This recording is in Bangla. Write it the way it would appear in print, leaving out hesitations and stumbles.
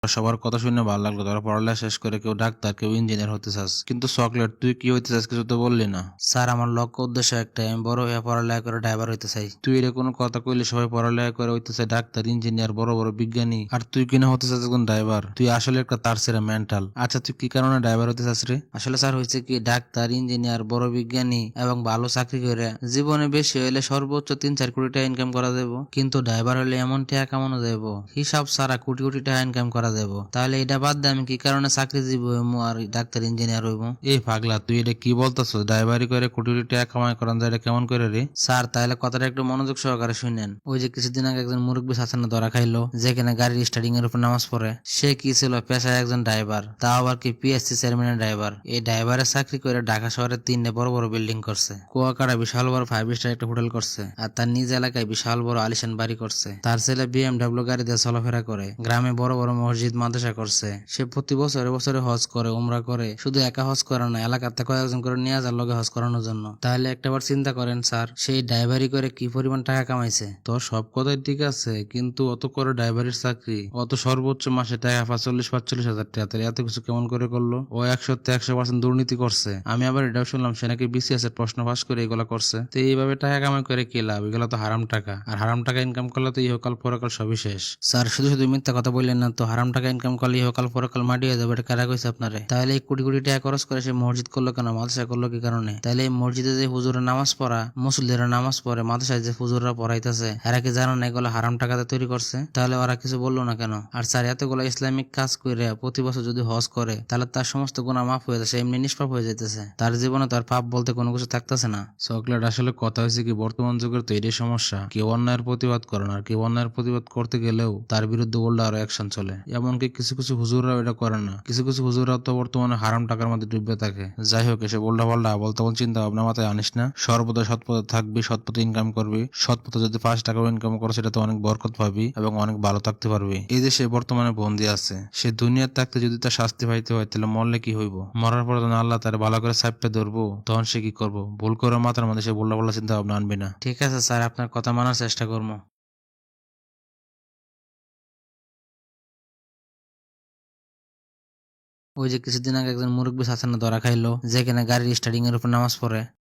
সবার কথা শুনে ভালো লাগলো, তোরা পড়ালেখা শেষ করে কেউ ডাক্তার কেউ ইঞ্জিনিয়ার হতে চাস, কিন্তু চকলেট তুই কি হইতে চাস কিছু তো বললি না। স্যার, আমার লক্ষ্য উদ্দেশ্য একটাই, আমি বড় হয়ে পড়ালেখা করে ড্রাইভার হইতে চাই। তুই এর কোনো কথা কইলে সবাই পড়ালেখা করে হইতে চায় ডাক্তার ইঞ্জিনিয়ার বড় বড় বিজ্ঞানী, আর তুই কিনা হতে চাস একজন ড্রাইভার। তুই আসলে একটা তার সেরা মেন্টাল। আচ্ছা তুই কি কারণে ড্রাইভার হতে চাস রে? আসলে স্যার হয়েছে কি, ডাক্তার ইঞ্জিনিয়ার বড় বিজ্ঞানী এবং ভালো চাকরি করে জীবনে বেশি হইলে সর্বোচ্চ 3-4 কোটি টাকা ইনকাম করা যাবো, কিন্তু ড্রাইভার হলে এমন টাকা কামানো যাবো হিসাব ছাড়া কোটি কোটি টাকা ইনকাম করা যাবো। তাহলে এটা বাদ দিয়ে আমি কি কারণে চাকরিজীবী হইমু আর ডাক্তার ইঞ্জিনিয়ার হইমু? এই পাগলা, তুই এটা কি বলতাছস? ড্রাইভারি করে কোটি কোটি টাকা কামাই করান যায়, এটা কেমন করে রে? স্যার, তাহলে কথাটা একটু মনোযোগ সহকারে শুনেন। ওই যে কিছুদিন আগে একজন মুরব্বী শাসনে ধরা খাইলো, যেখানে গাড়ির স্টার্টিং এর উপর নামাজ পড়ে, সে কি ছিল পেশায় একজন ড্রাইভার, তাও আবার কি পিএসসি চেয়ারম্যানের ড্রাইভার। এই ড্রাইভারের চাকরি করে ঢাকা শহরে 3টে বড় বড় বিল্ডিং করছে, কুয়াকাটা বিশাল বড় 5 স্টার একটা হোটেল করছে, আর তার নিজ এলাকায় বিশাল বড় আলিশান বাড়ি করছে। তার ছেলে বিএমডব্লিউ গাড়ি দিয়ে চলাফেরা করে, গ্রামে বড় বড় মসজিদ মাদ্রাসা করছে। সে প্রতি বছরে বছরে হজ করে, উমরা করে, শুধু একা হজ করে না, এলাকাতে কয়েকজন করে নিয়ে যার লগে হজ করানোর জন্য। তাহলে একটাবার চিন্তা করেন স্যার, সেই ড্রাইভারি করে কি পরিমাণ টাকা কামাইছে। তোর সব কথাই ঠিক আছে, কিন্তু অত করে ড্রাইভারের চাকরি, অত সর্বোচ্চ মাসে টাকা 45-45 হাজার টাকা, তাহলে এত কিছু কেমন করে করলো? ও 100% দুর্নীতি করছে। আমি আবার এটাও শুনলাম সে নাকি বিসিএস এর প্রশ্ন ফাঁস করে এগুলা করছে। তো এইভাবে টাকা কামাই করে কি লাভ? এগুলো তো হারাম টাকা, আর হারাম টাকা ইনকাম করলে তো ইহকাল পরকাল সবই শেষ। স্যার, শুধু শুধু মিথ্যা কথা বললেন না তো। হারাম টাকা ইনকাম করলে ইহকাল পরকাল মাটি হয়ে যাবে, এটা কারা কইছে আপনারে? তাহলে এই কোটি কোটি টাকা খরচ করে সে মসজিদ করলো কেন, মাদ্রাসা করলো কি কারণে? তাহলে এই মসজিদে যে হুজুরা নামাজ পড়া, মুসল্লিরা নামাজ পড়ে, মাদ্রাসায় যে হুজুররা পড়াইতেছে, এরা কি জানো না এগুলো হারাম টাকাতে তৈরি করছে? তাহলে ওরা কিছু বললো না কেন? আর স্যার, এতগুলো ইসলামিক কাজ করে প্রতি বছর যদি হজ করে, তাহলে তার সমস্ত গুনাহ মাফ হয়ে যাচ্ছে, এমনি নিষ্পাপ হয়ে যাইতেছে। তার জীবনে তার পাপ বলতে কোনো কিছু থাকতেছে না। চকলেট, আসলে কথা হয়েছে কি, বর্তমান যুগের তো এটাই সমস্যা, কেউ অন্যায়ের প্রতিবাদ করে না, আর কেউ অন্যায়ের প্রতিবাদ করতে গেলেও তার বিরুদ্ধে উল্টা আরো অ্যাকশন চলে। এমনকি কিছু কিছু হুজুররাও এটা করে না, কিছু কিছু হুজুররাও তো বর্তমানে হারাম টাকার মধ্যে ডুবে থাকে। যাই হোক, এসে উল্টা পাল্টা বলতে চিন্তা ভাবনা মাথায় আনিস না। সর্বদা সৎ পথে থাকবি, সৎ পথে ইনকাম করবি। সৎ পথে যদি 5 টাকাও ইনকাম করো, সেটা তো অনেক বরকত পাবি এবং অনেক ভালো থাকতে পারবি। এই যে সে বর্তমানে বন্দি আছে, সে দুনিয়ার থাকতে যদি তার শাস্তি পাইতে হয়, তাহলে মরলে কি হইব? মরার পর যখন আল্লাহ তার ভালো করে চাপতে ধরবো, তখন সে কি করবো? ভুল করে মাথার মধ্যে সে উল্টা পাল্টা চিন্তা ভাবনা আনবি না। ঠিক আছে স্যার, আপনার কথা মানার চেষ্টা করবো। ওই যে কিছুদিন আগে একজন মুরব্বী শাসনে ধরা খাইলো, যেখানে গাড়ির স্টার্টিং এর উপর নামাজ পড়ে,